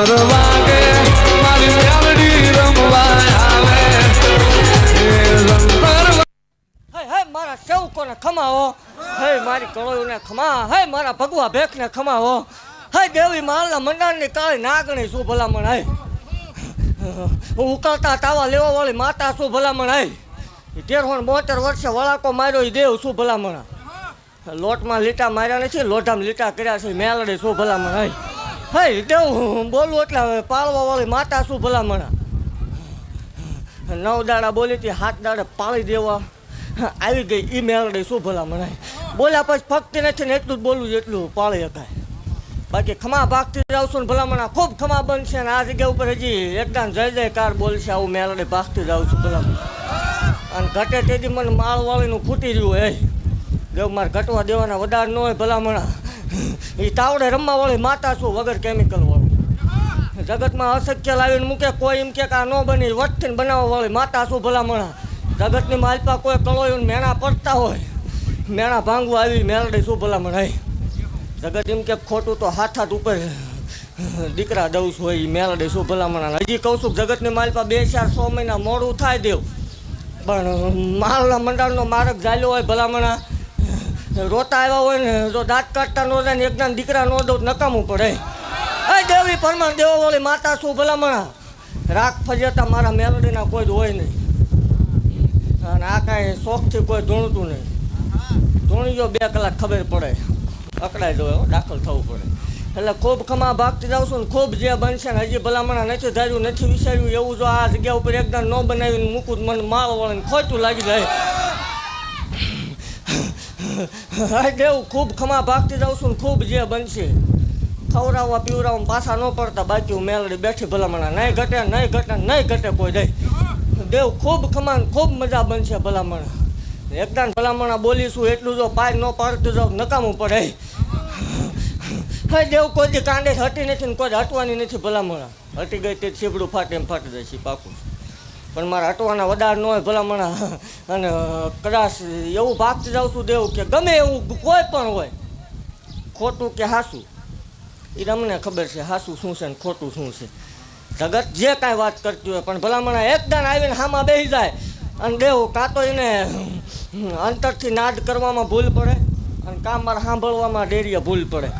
વાગે મારી મેલડી રમવા આવે હે મારા સેવકોને ખમાવો, હે મારી કળોયોને ખમા, હે મારા ભગવા ભેખને ખમાવો, હે દેવી માલના મંડાણની કાળી નાગણી શું ભલામણ, હે ઉકળતા તાવા લેવા વાળી માતા શું ભલામણ, હે 1372 વર્ષે વળાકો માર્યો એ દેવ શું ભલામણ, લોટમાં લીટા માર્યા નથી, લોઢામાં લીટા કર્યા છે મેલડી શું ભલામણ, હે દેવ બોલું એટલે પાળવા વાળી માતા શું ભલામણ, 9 દાડા બોલી હતી 7 દાડે પાળી દેવા આવી ગઈ એ મેલડી શું ભલામણ, બોલ્યા પછી ફક્ત નથી ને એટલું જ બોલવું જેટલું પાળી શકાય, બાકી ખમા ભાગતી જાઉં છું ને ભલામણ ખૂબ ખમા બનશે ને આ જગ્યા ઉપર હજી એકદમ જય જયકાર બોલશે આવું મેલડી ભાગતી જાઉં છું ભલામણ, અને ઘટે તેથી મને માળવાળીનું ખૂટી રહ્યું, હે દેવ મારે ઘટવા દેવાના વધારે ન હોય ભલામણ, એ તાવડે રમવાવાળી માતા છું વગર કેમિકલ વાળું, જગતમાં અશક્ય લાવીને મૂકે કોઈ એમ કે આ ન બની વટથી બનાવવાવાળી માતા શું ભલામણ, જગતની માલપા કોઈ કળોયું મેણા પડતા હોય મેણા ભાંગવા આવી મેલડી શું ભલામણ, હે જગત એમ કે ખોટું તો હાથ ઉપર દીકરા દઉં છું હોય એ મેલડી શું ભલામણ, હજી કહું છું જગતની માલપા 2-4-6 મહિના મોડું થાય દેવ પણ માલના મંડળનો માર્ગ ચાલ્યો હોય ભલામણ, રોતા આવ્યા હોય ને જો દાંત કાઢતા ન જાય ને એકદમ દીકરા ન દઉં નકામું પડે, એ દેવી પરમાણ દેવાવાળી માતા શું ભલામણ, રાખ ફજતા મારા મેલડીના કોઈ જ હોય નહીં, અને આ કાંઈ શોખથી કોઈ ધૂણતું નહીં, ધૂણી ગયો 2 કલાક ખબર પડે અકડાઈ જવાય દાખલ થવું પડે, એટલે ખૂબ ખમા ભાગતી જાઉં છું ને ખૂબ જે બનશે ને હજી ભલામણા નથી ધાર્યું નથી વિચાર્યું એવું જો આ જગ્યા ઉપર એકદમ ન બનાવીને મૂકું મને માળ વળે ખોટું લાગી જાય, હા દેવ ખૂબ ખમા ભાગતી જાઉં છું ને ખૂબ જે બનશે ખવડાવવા પીવડાવવા પાછા ન પડતા બાકી હું મેલડી બેઠી ભલામણા નહીં ઘટે નહીં ઘટે નહીં ઘટે કોઈ દે દેવ ખૂબ ખમા ખૂબ મજા બનશે ભલામણા, એકદમ ભલામણા બોલીશું એટલું જો પાય ન પાડતું જાવ નકામું પડે, હે દેવ કોઈ દી કાંડે હટી નથી ને કોઈ હટવાની નથી ભલામણા, હટી ગઈ તે છીબડું ફાટે એમ ફાટી જાય છે પાકું, પણ મારા હટવાના વધારે ન હોય ભલામણા, અને કદાચ એવું ભાગતી જાઉં છું દેવ કે ગમે એવું કોઈ પણ હોય ખોટું કે હાસું એ અમને ખબર છે હાસું શું છે ને ખોટું શું છે, જગત જે કાંઈ વાત કરતી હોય પણ ભલામણા એકદમ આવીને હામાં બેસી જાય અને દેવ કાં તો એને અંતરથી નાદ કરવામાં ભૂલ પડે અને કાં મારે સાંભળવામાં ડેરીએ ભૂલ પડે,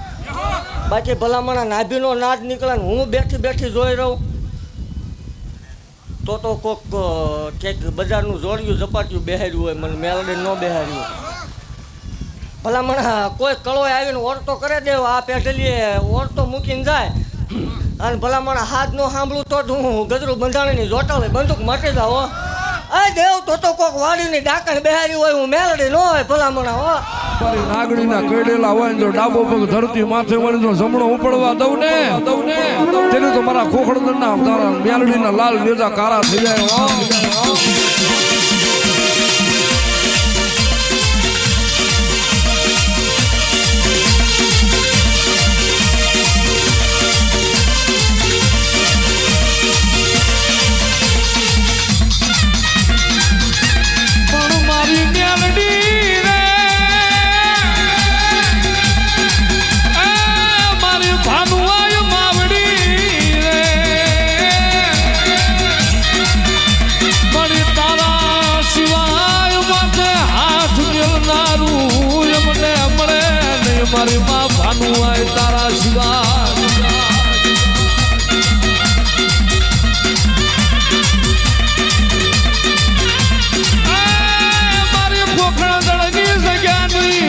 બાકી ભલામણા નાભીનો નાદ નીકળે ને હું બેઠી બેઠી જોઈ રહું તો કોક ક્યાંક બજારનું જોડ્યું ઝપાટ્યું બેહાર્યું હોય મને મેલડી ન બેહાર્યું, ભલામણા કોઈ કળોય આવીને ઓરતો કરે દેવ આ પેઢલીએ ઓરતો મૂકીને જાય અને ભલામણા હાથ ન સાંભળું તો હું ગજરું બંધાણીની જોટાળે બંદૂક મટી જાવ, આ દેવ તો કોક વાડીની ડાકણ બેહારી હોય હું મેલડી ન હોય ભલામણા હો, મારી નાગણીના કઈડેલા હોય ને જો ડાબો પગ ધરતી માથે વળી જો જમણો ઉપડવા દઉં ને તેને તો મારા ખોખડદરના તારા મેલડીના લાલ નેજા કારા થઈ જાય, મારી માં ભાનું આય તારા શિવા, મારી પોખરા દળની જગ્યાની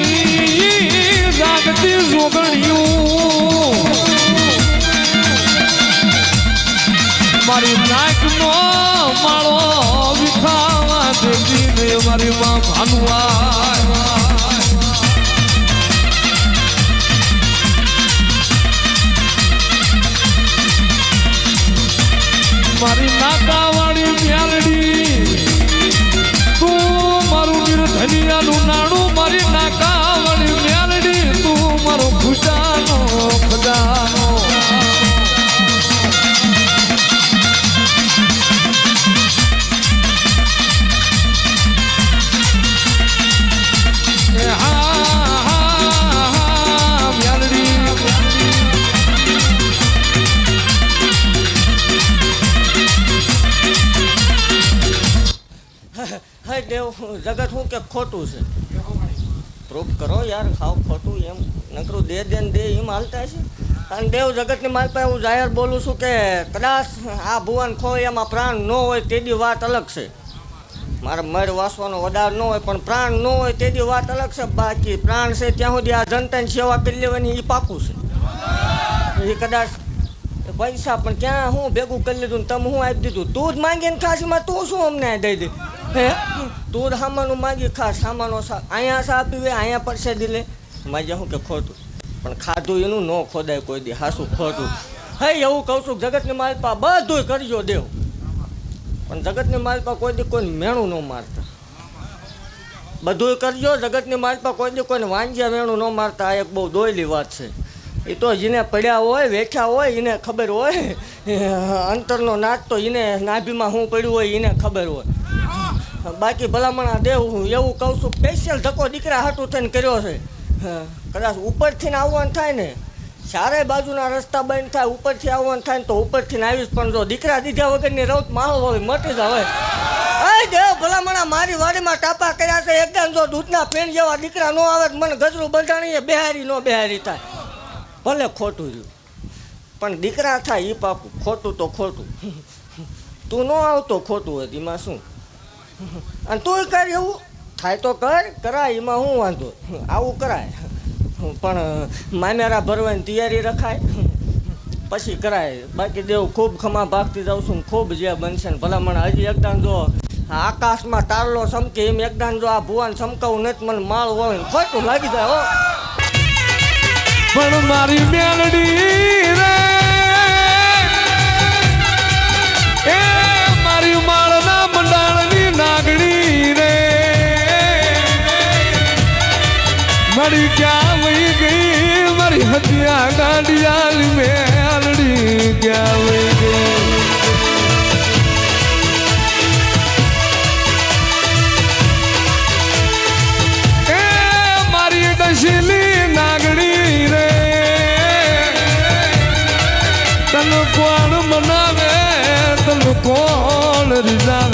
જાગતી જોગણિયું, મારી નાકનો માળો વિખાવા દેતી ને મારી માં ભાનું આય, મારી નાકાવાળી મેલડી તું મારું નિર્ધનિયાનું નાણું, મારી નાકાવાળી મેલડી તું મારો ખુશાનો ખજાનો, જગત શું કે ખોટું છે પ્રૂફ કરો યાર ખાવ ખોટું એમ નકરું દે દે ને દે એમ હાલતા છે અને દેવ જગતની માલ પાસે હું જાહેર બોલું છું કે કદાચ આ ભુવન ખોળિયામાં પ્રાણ ન હોય તેની વાત અલગ છે મારે મર વાસવાનો વધાર ન હોય પણ પ્રાણ ન હોય તેની વાત અલગ છે બાકી પ્રાણ છે ત્યાં સુધી આ જનતાની સેવા કરી લેવાની એ પાકું છે એ કદાચ પૈસા પણ ક્યાં હું ભેગું કરી લીધું ને તમે હું આપી દીધું તું જ માંગીને ખાસીમાં તું શું અમને દઈ દે હે તું જ સામાનું માંગી ખાસ સામાનો અહીંયા સા આપી હોય અહીંયા પરસેદી લે માજે શું કે ખોટું પણ ખાધું એનું ન ખોદાય કોઈ દી હાસું ખોટું હે એવું કહું છું જગતની માલપા બધું કરજો દેવ પણ જગતની માલપા કોઈ દી કોઈ મેણું ન મારતા બધું કરજો જગતની માલપા કોઈ દી કોઈને વાંજ્યા મેણું ન મારતા આ એક બહુ દોયલી વાત છે એ તો જેને પડ્યા હોય વેઠ્યા હોય એને ખબર હોય અંતરનો નાચ તો એને નાભીમાં શું પડ્યું હોય એને ખબર હોય બાકી ભલામણા દેવ હું એવું કહું છું સ્પેશિયલ ધક્કો દીકરા હાટું થઈને કર્યો છે કદાચ ઉપરથી આવવાનું થાય ને ચારે બાજુના રસ્તા બંધ થાય ઉપરથી આવવાનું થાય ને તો ઉપરથી આવીશ પણ જો દીકરા દીધા વગરની રૌત માહોલ હોય મટી જાય એ દેવ ભલામણા મારી વાડીમાં ટાપા કર્યા છે એકદમ જો દૂધના પેન જેવા દીકરા ન આવે મને ગજરું બંધાણીએ બેહારી ન બેહારી થાય ભલે ખોટું રહ્યું પણ દીકરા થાય એ પાપું ખોટું તો ખોટું તું ન આવતો ખોટું હોય એમાં શું અને તું કર એવું થાય તો કરાય એમાં શું વાંધો આવું કરાય પણ મામેરા ભરવાની તૈયારી રખાય પછી કરાય બાકી દેવ ખૂબ ખમા ભાગતી જાઉં છું ખૂબ જે બનશે ને ભલામણ હજી એકદમ જો આકાશમાં તારલો ચમકે એમ એકદમ જો આ ભુવાન ચમકાવું નથી મને માળ વળે ખોટું લાગી જાય હો પણ મારી મેલડી રે એ મારી માળના મંડાળની નાગણી રે મારી ક્યાં વહી ગઈ મારી હત્યા ગાંડિયાલ મેલડી ક્યાં વહી ગઈ એ મારી દશીલી નાગણી રે તન કોણ મનાવે તન કોણ રીઝા